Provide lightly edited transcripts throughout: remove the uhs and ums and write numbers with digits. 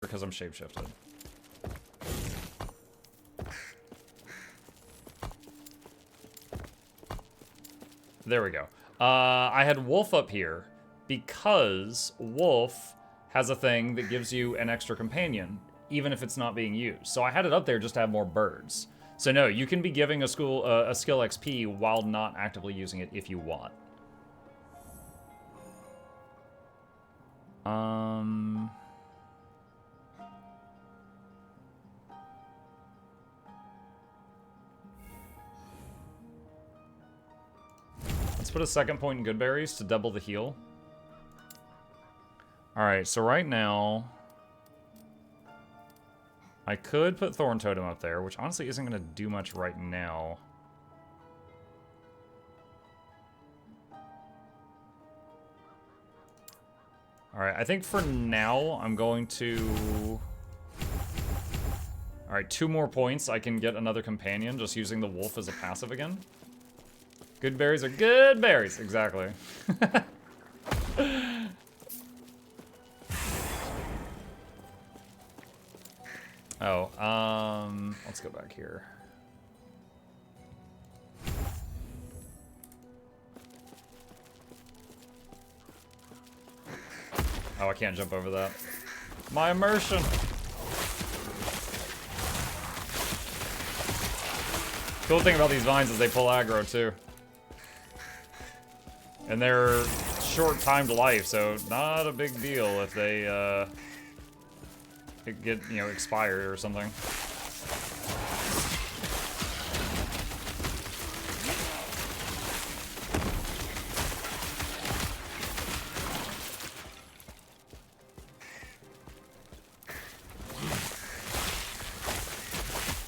because I'm shapeshifted. There we go. I had Wolf up here because Wolf has a thing that gives you an extra companion, even if it's not being used. So I had it up there just to have more birds. So no, you can be giving a skill XP while not actively using it if you want. Let's put a second point in good berries to double the heal. Alright, so right now I could put Thorn Totem up there, which honestly isn't going to do much right now. Alright, I think for now I'm going to... Alright, 2 more points. I can get another companion just using the wolf as a passive again. Good berries are good berries, exactly. Let's go back here. Oh, I can't jump over that. My immersion! Cool thing about these vines is they pull aggro, too. And they're short-timed life, so not a big deal if they, get, you know, expired or something.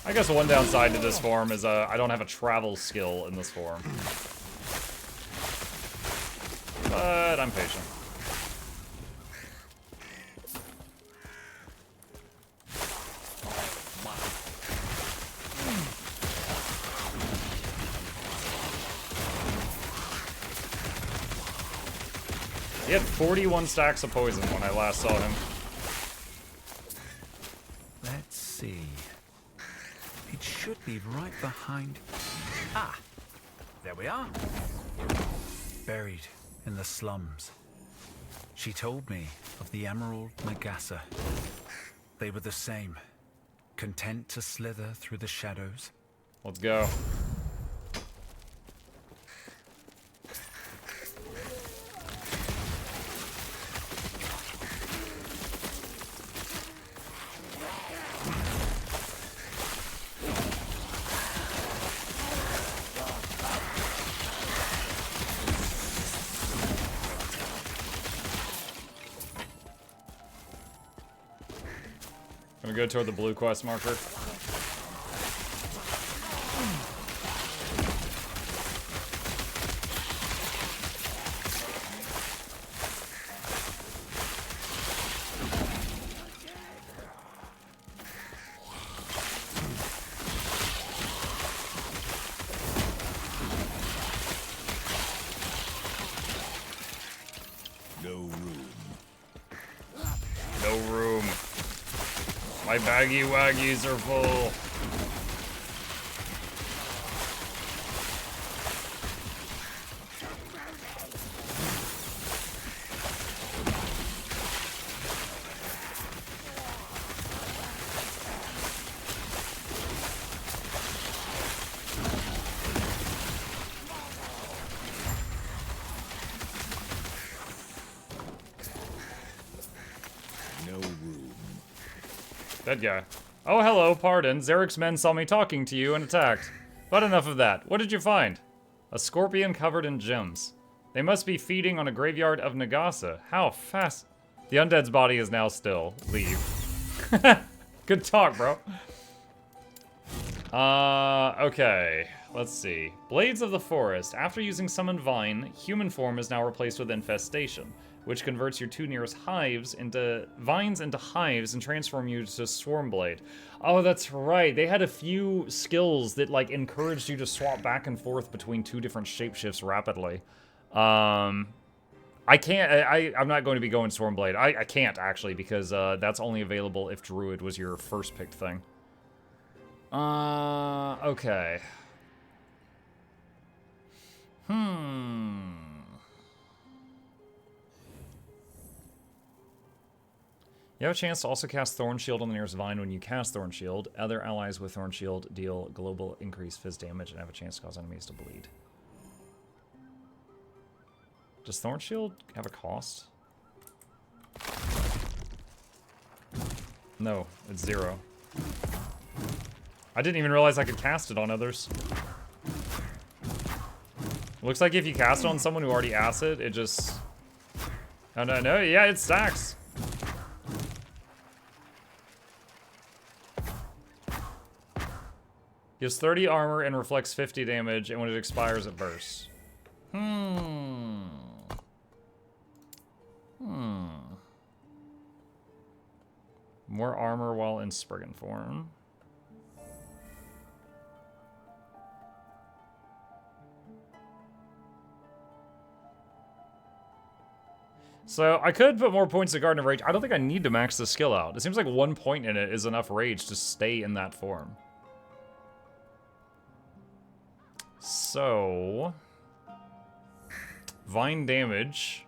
I guess one downside to this form is I don't have a travel skill in this form. But I'm patient. He had 41 stacks of poison when I last saw him. Let's see. It should be right behind... Ah! There we are. Buried in the slums. She told me of the Emerald Nagasa. They were the same. Content to slither through the shadows. Let's go. Gonna go toward the blue quest marker. My baggy waggies are full. Dead guy. Oh, hello, pardon. Zarek's men saw me talking to you and attacked. But enough of that. What did you find? A scorpion covered in gems. They must be feeding on a graveyard of Nagasa. How fast? The undead's body is now still. Leave. Good talk, bro. Okay. Let's see. Blades of the Forest. After using Summon Vine, human form is now replaced with Infestation, which converts your 2 nearest hives into vines into hives and transform you to Swarmblade. Oh, that's right. They had a few skills that like encouraged you to swap back and forth between 2 different shapeshifts rapidly. I I can't. I'm not going to be going Stormblade. I can't actually because that's only available if Druid was your first picked thing. Okay. You have a chance to also cast Thorn Shield on the nearest vine when you cast Thorn Shield. Other allies with Thorn Shield deal global increased fizz damage and have a chance to cause enemies to bleed. Does Thorn Shield have a cost? No, it's 0. I didn't even realize I could cast it on others. Looks like if you cast it on someone who already acid, it just... Oh, no, yeah, it stacks. Gives 30 armor and reflects 50 damage, and when it expires, it bursts. More armor while in Spriggan form. So, I could put more points to Garden of Rage. I don't think I need to max the skill out. It seems like 1 point in it is enough rage to stay in that form. So... Vine damage.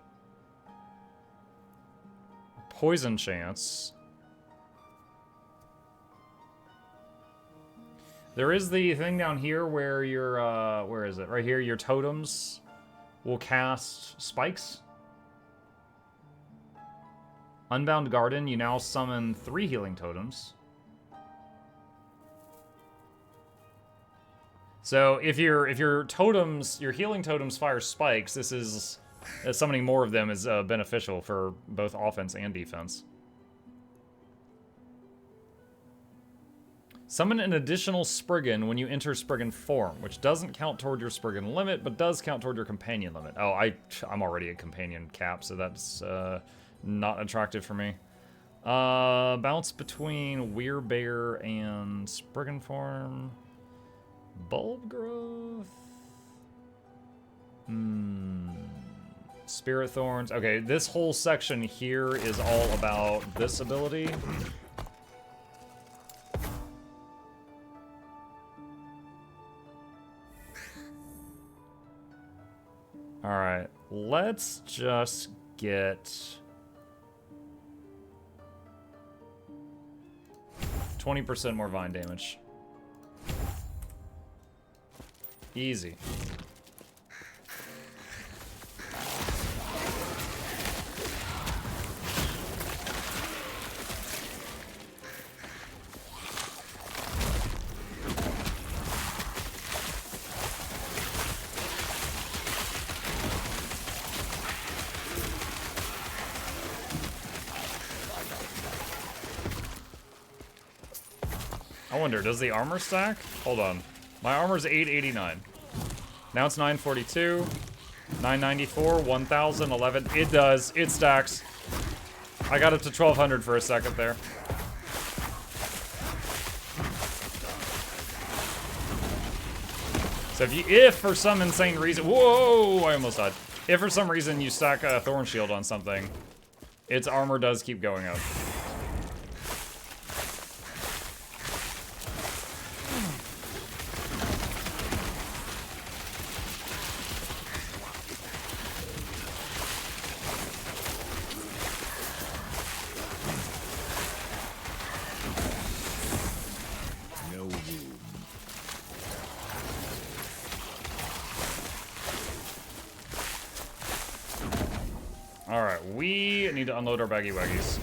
Poison chance. There is the thing down here where your, where is it? Right here, your totems will cast spikes. Unbound Garden, you now summon 3 healing totems. So if your totems, your healing totems fire spikes, this is summoning more of them is beneficial for both offense and defense. Summon an additional Spriggan when you enter Spriggan form, which doesn't count toward your Spriggan limit, but does count toward your companion limit. Oh, I'm already a companion cap, so that's not attractive for me. Bounce between Weirbear and Spriggan form. Bulb growth. Spirit Thorns. Okay, this whole section here is all about this ability. Alright, let's just get 20% more vine damage. Easy. I wonder, does the armor stack? Hold on. My armor's 889. Now it's 942, 994, 1000, 11. It does. It stacks. I got up to 1200 for a second there. So if for some insane reason, whoa, I almost died. If for some reason you stack a Thorn Shield on something, its armor does keep going up. To unload our baggy waggies.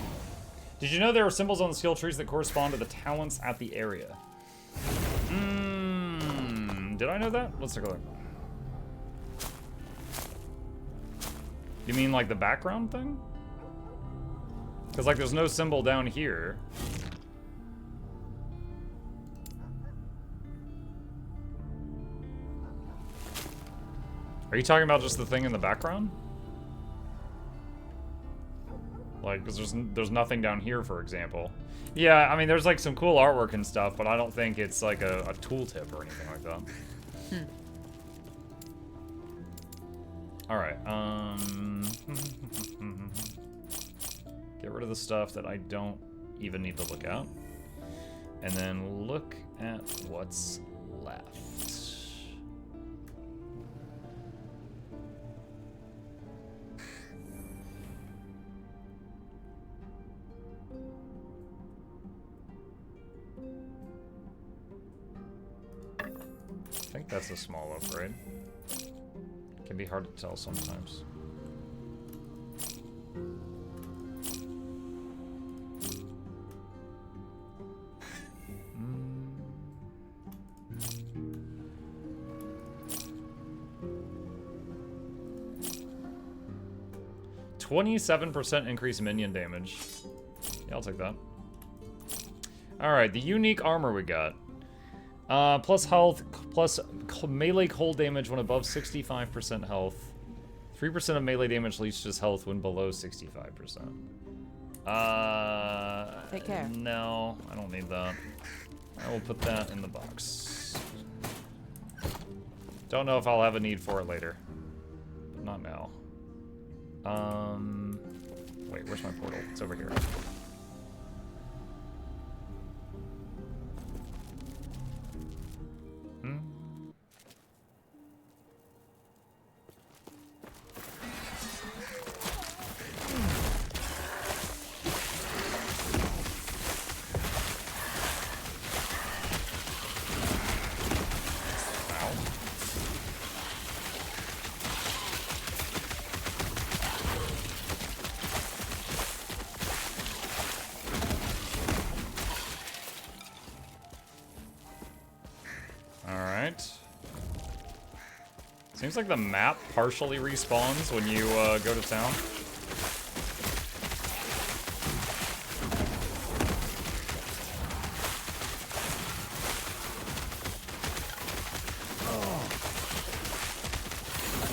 Did you know there are symbols on the skill trees that correspond to the talents at the area? Did I know that? Let's take a look. You mean like the background thing? Because like there's no symbol down here. Are you talking about just the thing in the background? Like, because there's nothing down here, for example. Yeah, I mean, there's like some cool artwork and stuff, but I don't think it's like a tooltip or anything like that. Alright, get rid of the stuff that I don't even need to look at. And then look at what's left. I think that's a small upgrade. Can be hard to tell sometimes. Mm. 27% increase minion damage. Yeah, I'll take that. Alright, the unique armor we got. Plus health, plus melee cold damage when above 65% health. 3% of melee damage leaches health when below 65%. Take care. No, I don't need that. I will put that in the box. Don't know if I'll have a need for it later. But not now. Wait, where's my portal? It's over here. Seems like the map partially respawns when you go to town.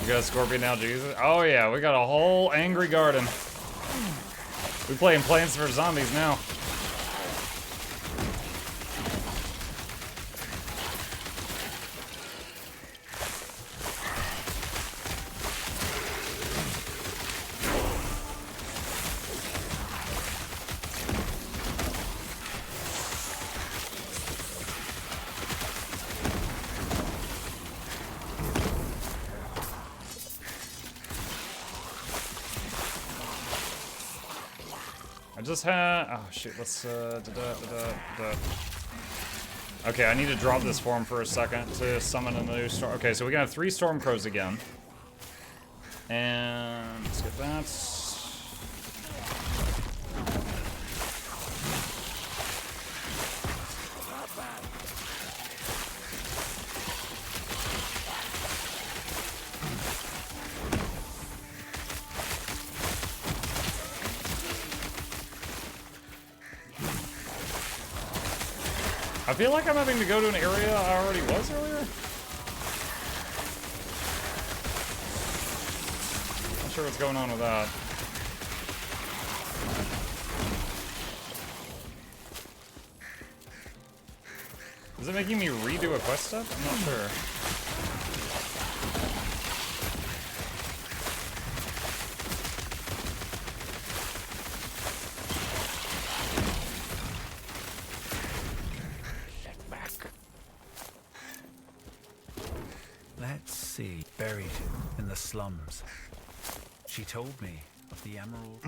You got a scorpion now, Jesus? Oh yeah, we got a whole angry garden. We playing Plants vs. Zombies now. Just had, oh shoot, let's Okay, I need to drop this form for a second to summon a new storm. Okay, so we can have 3 storm crows again. And let's get that. I feel like I'm having to go to an area I already was earlier. Not sure what's going on with that. Is it making me redo a quest step? I'm not sure. Buried in the slums. She told me of the emerald.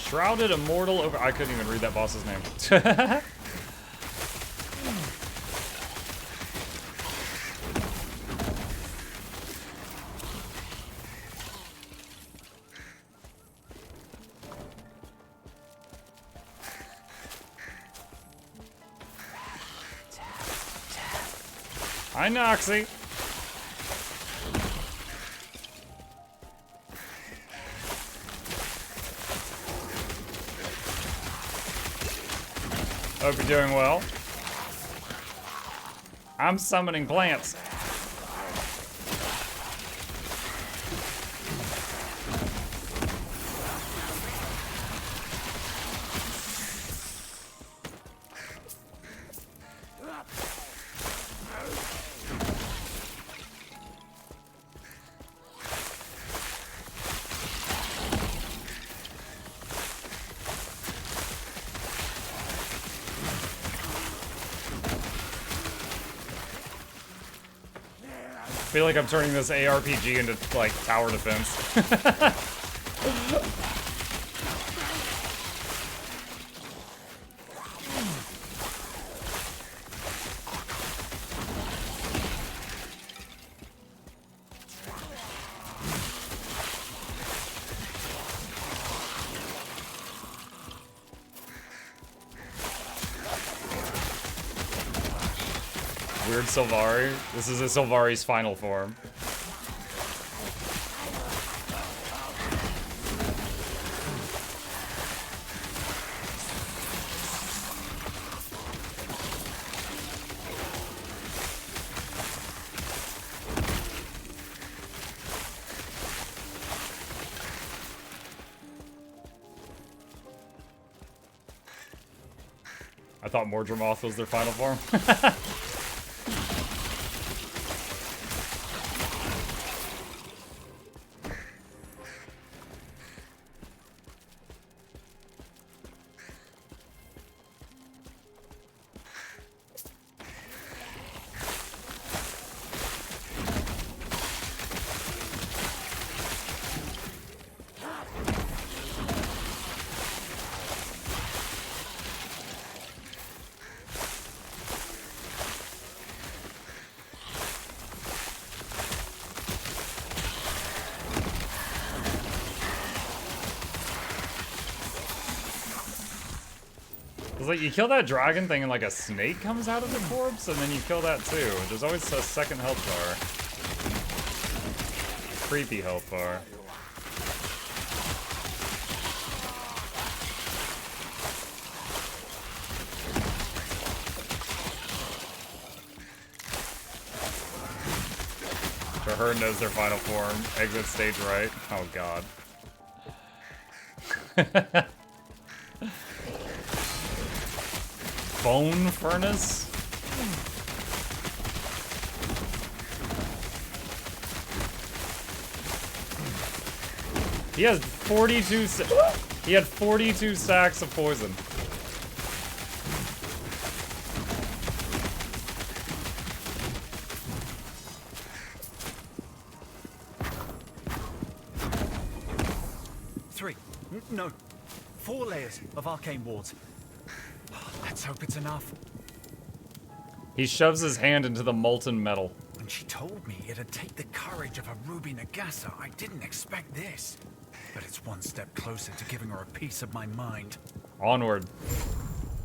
Shrouded Immortal over... I couldn't even read that boss's name. Hi, Noxie. Hope you're doing well. I'm summoning plants. I feel like I'm turning this ARPG into, like, tower defense. Weird Sylvari. This is a Sylvari's final form. I thought Mordremoth was their final form. It's like you kill that dragon thing and like a snake comes out of the corpse, and then you kill that too. There's always a second health bar. Creepy health bar. The herd knows their final form. Exit stage right. Oh god. Bone furnace? He has 42 he had 42 stacks of poison. No, 4 layers of arcane wards. Let's hope it's enough. He shoves his hand into the molten metal. When she told me it'd take the courage of a Ruby Nagasa, I didn't expect this. But it's one step closer to giving her a piece of my mind. Onward.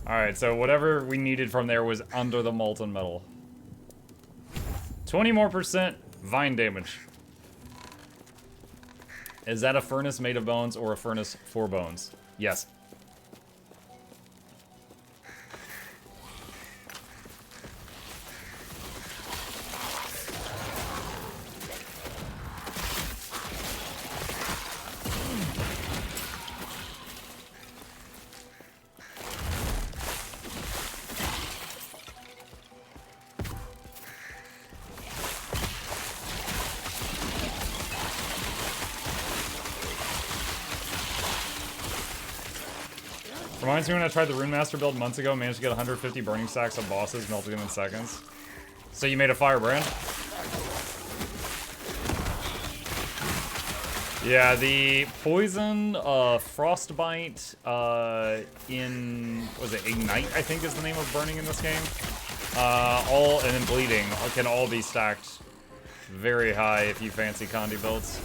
Alright, so whatever we needed from there was under the molten metal. 20% more vine damage. Is that a furnace made of bones or a furnace for bones? Yes. Reminds me when I tried the Rune Master build months ago, managed to get 150 burning stacks of bosses, melted them in seconds. So you made a firebrand? Yeah, the poison, frostbite, was it Ignite, I think is the name of burning in this game? And then bleeding can all be stacked very high if you fancy Condi builds.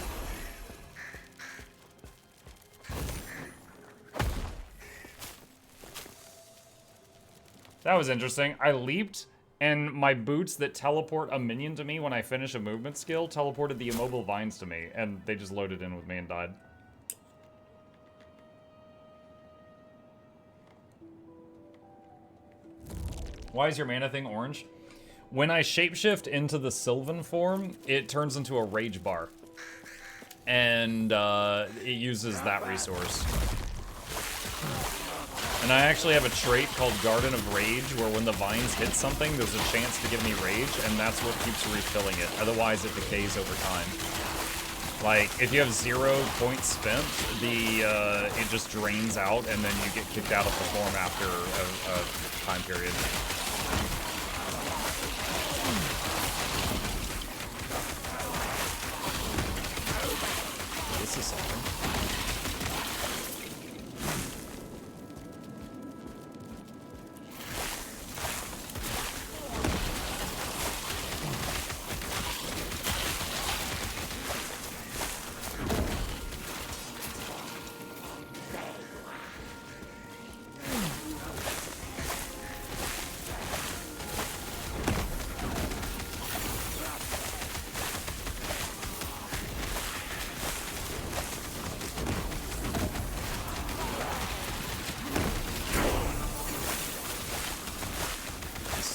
That was interesting. I leaped, and my boots that teleport a minion to me when I finish a movement skill teleported the immobile vines to me, and they just loaded in with me and died. Why is your mana thing orange? When I shapeshift into the Sylvan form, it turns into a rage bar. And it uses that resource. And I actually have a trait called Garden of Rage, where when the vines hit something, there's a chance to give me rage, and that's what keeps refilling it. Otherwise, it decays over time. Like, if you have 0 points spent, it just drains out, and then you get kicked out of the form after a time period. This is something.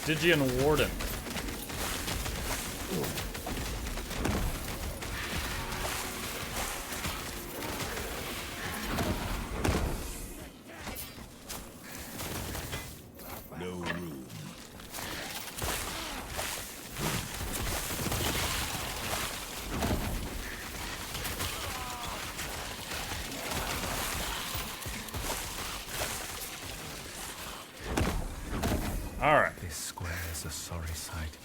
Stygian Warden. No room. All right. This square is a sorry sight.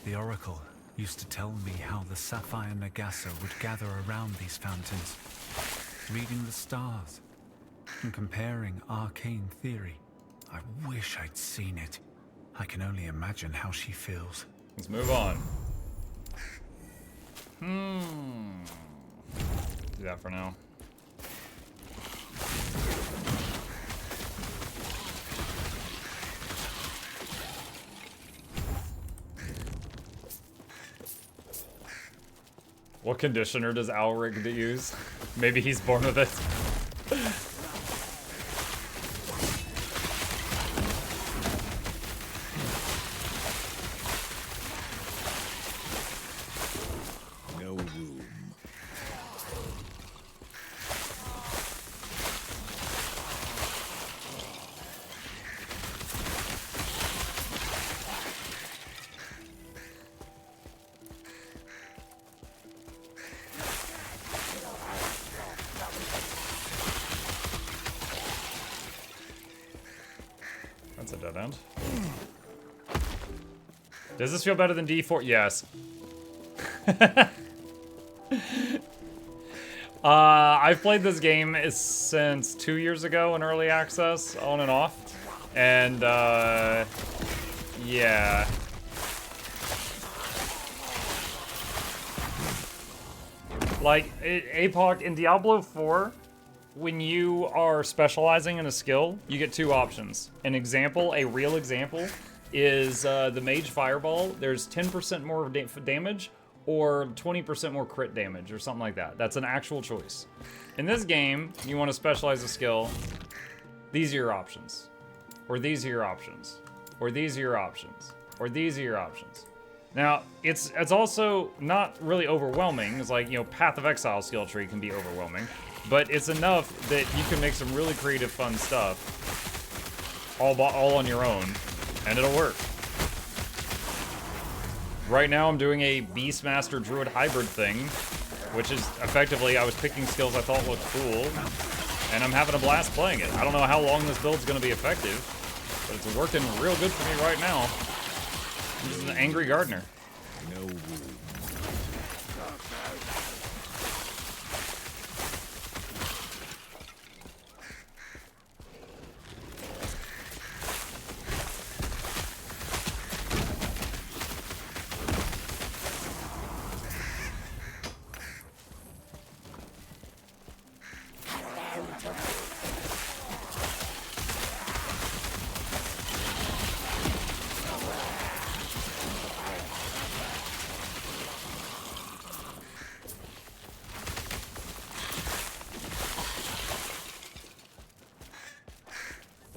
The Oracle used to tell me how the Sapphire Nagasa would gather around these fountains, reading the stars and comparing arcane theory. I wish I'd seen it. I can only imagine how she feels. Let's move on. Do that for now. What conditioner does Alrig use? Maybe he's born with it. No room. That's a dead end. Does this feel better than D4? Yes. I've played this game since 2 years ago in early access, on and off. And, yeah. Like, Epoch in Diablo 4, when you are specializing in a skill, you get 2 options. An example, a real example, is the Mage Fireball. There's 10% more damage or 20% more crit damage or something like that. That's an actual choice. In this game, you want to specialize a skill. These are your options. Or these are your options. Or these are your options. Or these are your options. Now, it's also not really overwhelming. It's like, you know, Path of Exile skill tree can be overwhelming. But it's enough that you can make some really creative, fun stuff all on your own, and it'll work. Right now, I'm doing a Beastmaster Druid hybrid thing, which is effectively I was picking skills I thought looked cool, and I'm having a blast playing it. I don't know how long this build's going to be effective, but it's working real good for me right now. I'm just an angry gardener. No room.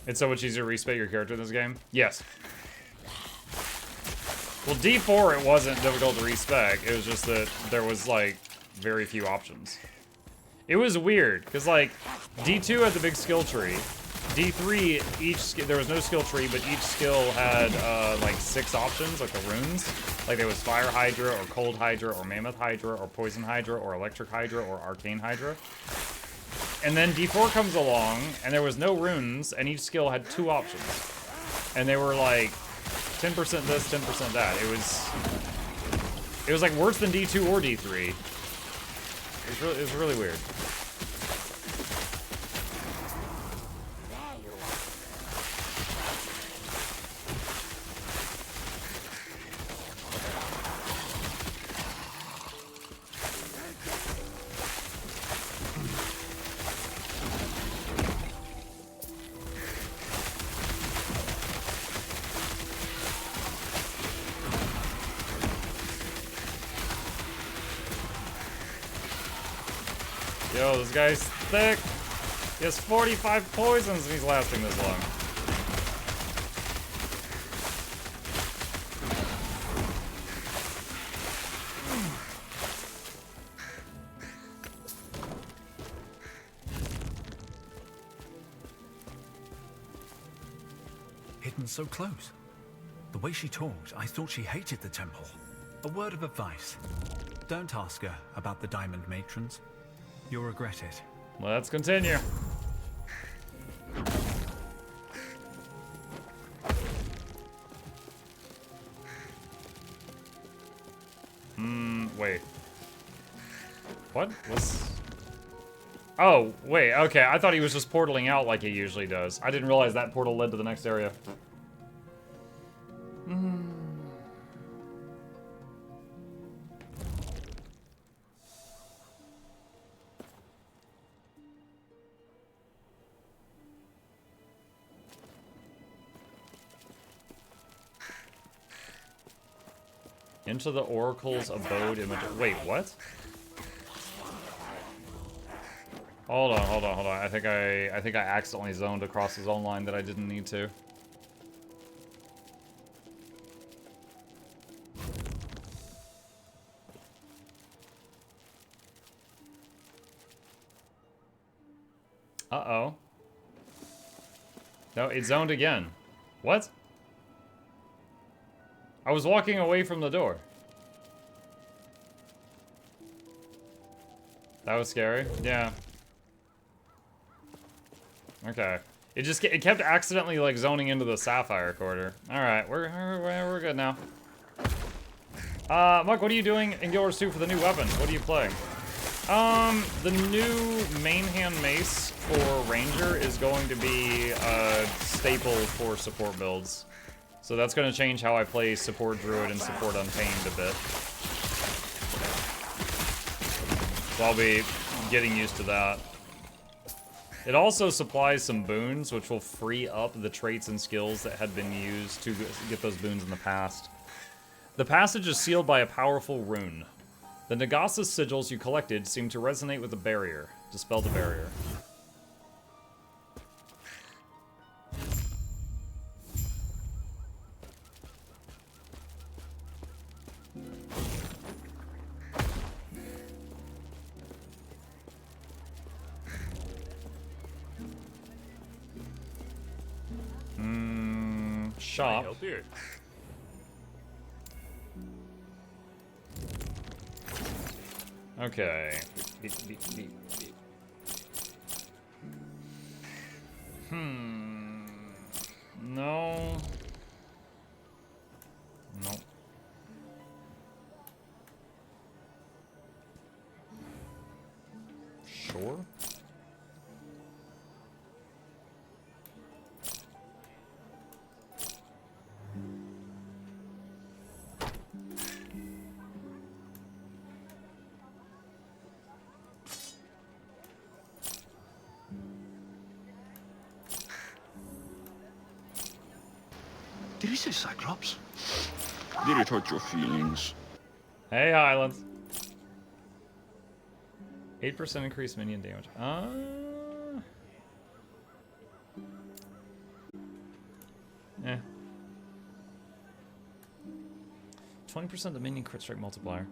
It's so much easier to respec your character in this game? Yes. D4 it wasn't difficult to respec. It was just that there was like very few options. It was weird because like D2 had the big skill tree. D3 there was no skill tree, but each skill had like 6 options, like the runes. Like there was Fire Hydra or Cold Hydra or Mammoth Hydra or Poison Hydra or Electric Hydra or Arcane Hydra. And then D4 comes along and there was no runes and each skill had 2 options. And they were like 10% this, 10% that. It was like worse than D2 or D3. It was really weird. Yo, this guy's thick. He has 45 poisons and he's lasting this long. Hidden so close. The way she talked, I thought she hated the temple. A word of advice. Don't ask her about the diamond matrons. You'll regret it. Let's continue. Wait. What was... Oh, wait, okay. I thought he was just portaling out like he usually does. I didn't realize that portal led to the next area. Into the Oracle's abode in wait, what? Hold on. I think I accidentally zoned across the zone line that I didn't need to. Uh-oh. No, it zoned again. What? I was walking away from the door. That was scary. Yeah. Okay. It kept accidentally like zoning into the Sapphire Quarter. All right, we're good now. Muck, what are you doing in Guild Wars 2 for the new weapon? What are you playing? The new main hand mace for Ranger is going to be a staple for support builds. So that's going to change how I play support Druid and support Untamed a bit. So I'll be getting used to that. It also supplies some boons, which will free up the traits and skills that had been used to get those boons in the past. The passage is sealed by a powerful rune. The Nagasa's sigils you collected seem to resonate with the barrier. Dispel the barrier. Shop. Okay. No. Nope. Sure. Did you say Cyclops? Did it hurt your feelings? Hey, Highlands. 8% increased minion damage. 20% Dominion crit strike multiplier.